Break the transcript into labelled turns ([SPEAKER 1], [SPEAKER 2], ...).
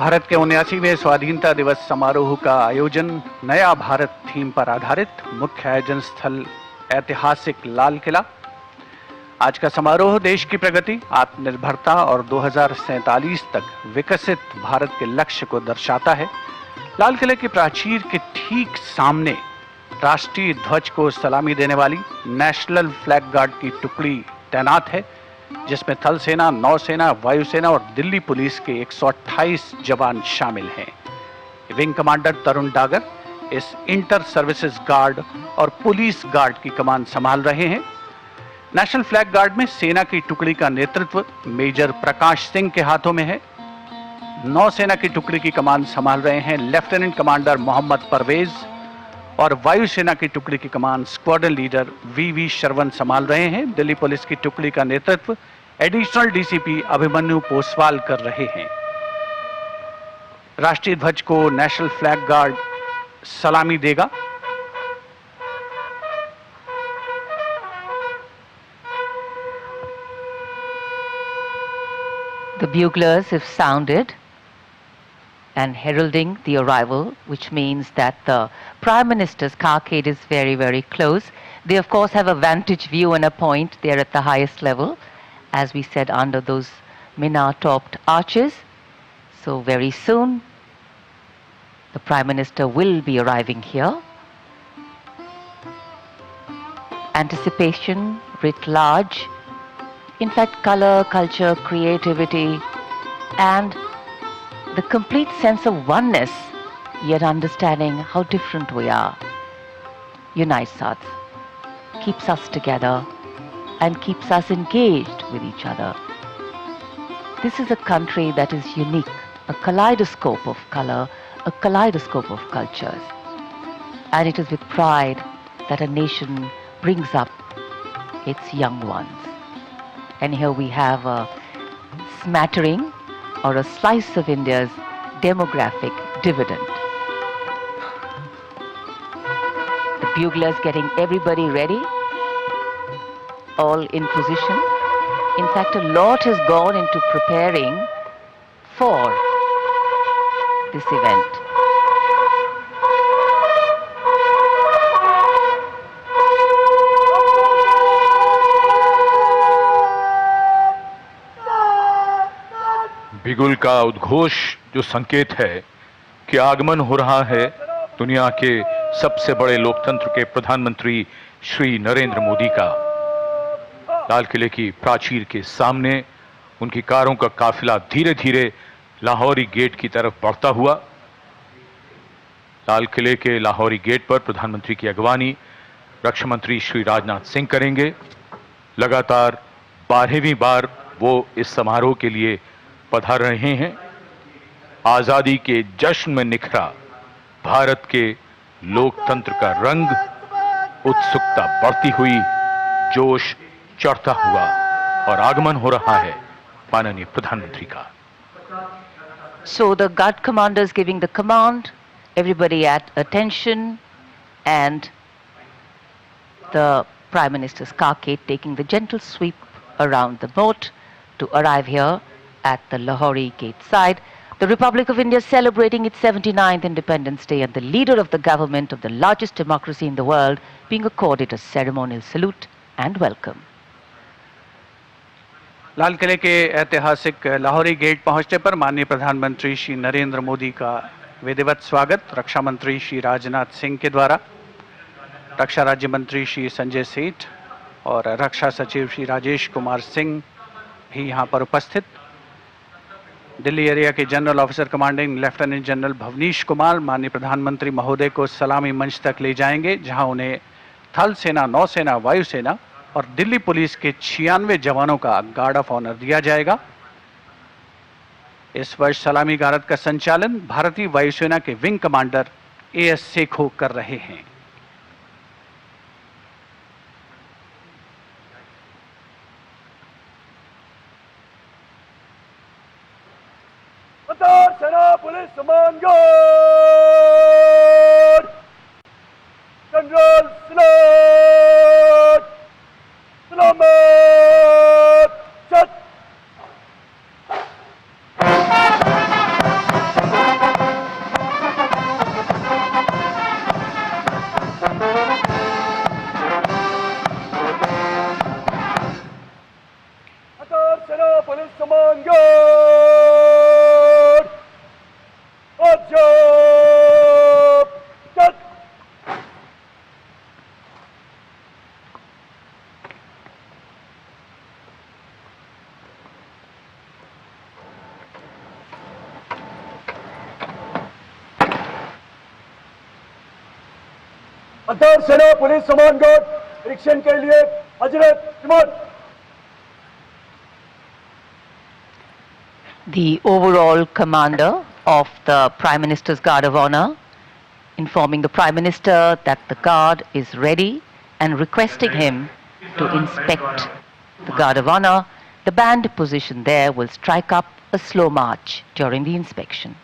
[SPEAKER 1] भारत के 79वें स्वाधीनता दिवस समारोह का आयोजन नया भारत थीम पर आधारित। मुख्य आयोजन स्थल ऐतिहासिक लाल किला। आज का समारोह देश की प्रगति, आत्मनिर्भरता और 2047 तक विकसित भारत के लक्ष्य को दर्शाता है। लाल किले की प्राचीर के ठीक सामने राष्ट्रीय ध्वज को सलामी देने वाली नेशनल फ्लैग गार्ड की टुकड़ी तैनात है, जिसमें थल सेना, नौसेना, वायुसेना और दिल्ली पुलिस के 128 जवान शामिल हैं। विंग कमांडर तरुण डागर इस इंटर सर्विसेज गार्ड और पुलिस गार्ड की कमान संभाल रहे हैं। नेशनल फ्लैग गार्ड में सेना की टुकड़ी का नेतृत्व मेजर प्रकाश सिंह के हाथों में है। नौसेना की टुकड़ी की कमान संभाल रहे हैं लेफ्टिनेंट कमांडर मोहम्मद परवेज और वायुसेना की टुकड़ी की कमान स्क्वाड्रन लीडर वीवी शरवण संभाल रहे हैं। दिल्ली पुलिस की टुकड़ी का नेतृत्व एडिशनल डीसीपी अभिमन्यु पोसवाल कर रहे हैं। राष्ट्रीय ध्वज को नेशनल फ्लैग गार्ड सलामी देगा।
[SPEAKER 2] The buglers have sounded and heralding the arrival, which means that the Prime Minister's carcade is very, very close. They of course have a vantage view and a point there at the highest level, as we said, under those minar-topped arches. So very soon the Prime Minister will be arriving here. Anticipation writ large. In fact, color, culture, creativity, and the complete sense of oneness, yet understanding how different we are, unites us, keeps us together, and keeps us engaged with each other. This is a country that is unique, a kaleidoscope of color, a kaleidoscope of cultures. And it is with pride that a nation brings up its young ones. And here we have a smattering or a slice of India's demographic dividend. The buglers getting everybody ready, all in position. In fact, a lot has gone into preparing for this event.
[SPEAKER 3] बिगुल का उद्घोष जो संकेत है कि आगमन हो रहा है दुनिया के सबसे बड़े लोकतंत्र के प्रधानमंत्री श्री नरेंद्र मोदी का। लाल किले की प्राचीर के सामने उनकी कारों का काफिला धीरे धीरे लाहौरी गेट की तरफ बढ़ता हुआ। लाल किले के लाहौरी गेट पर प्रधानमंत्री की अगवानी रक्षा मंत्री श्री राजनाथ सिंह करेंगे। लगातार 12वीं बार वो इस समारोह के लिए पधार रहे हैं। आजादी के जश्न में निखरा भारत के लोकतंत्र का रंग, उत्सुकता बढ़ती हुई, जोश चढ़ता हुआ और आगमन हो रहा है माननीय प्रधानमंत्री का।
[SPEAKER 2] So the guard commanders giving the command, everybody at attention, and the Prime Minister's carcade taking the gentle sweep around the moat to arrive here at the Lahori gate side. The Republic of India celebrating its 79th Independence Day, and the leader of the government of the largest democracy in the world being accorded a ceremonial salute and welcome.
[SPEAKER 1] लाल किले के ऐतिहासिक Lahori gate पहुंचने पर माननीय प्रधानमंत्री श्री नरेंद्र मोदी का विधिवत स्वागत रक्षा मंत्री श्री राजनाथ सिंह के द्वारा। रक्षा राज्य मंत्री श्री संजय सेठ और रक्षा सचिव श्री राजेश कुमार सिंह भी यहां पर उपस्थित। दिल्ली एरिया के general officer commanding lieutenant general Bhavnish Kumar माननीय प्रधानमंत्री महोदय को सलामी मंच तक ले जाएंगे, जहां उन्हें थल सेना, नौसेना, वायुसेना और दिल्ली पुलिस के 96 जवानों का गार्ड ऑफ ऑनर दिया जाएगा। इस वर्ष सलामी गारद का संचालन भारतीय वायुसेना के विंग कमांडर एएस सेखो कर रहे हैं।
[SPEAKER 4] सेना पुलिस समान गार्ड जनरल सलामत अंतर सेना पुलिस समान गार्ड निरीक्षण के लिए हजरत इमाम।
[SPEAKER 2] The overall commander of the Prime Minister's Guard of Honor informing the Prime Minister that the guard is ready and requesting him to inspect the Guard of Honor. The band position there will strike up a slow march during the inspection.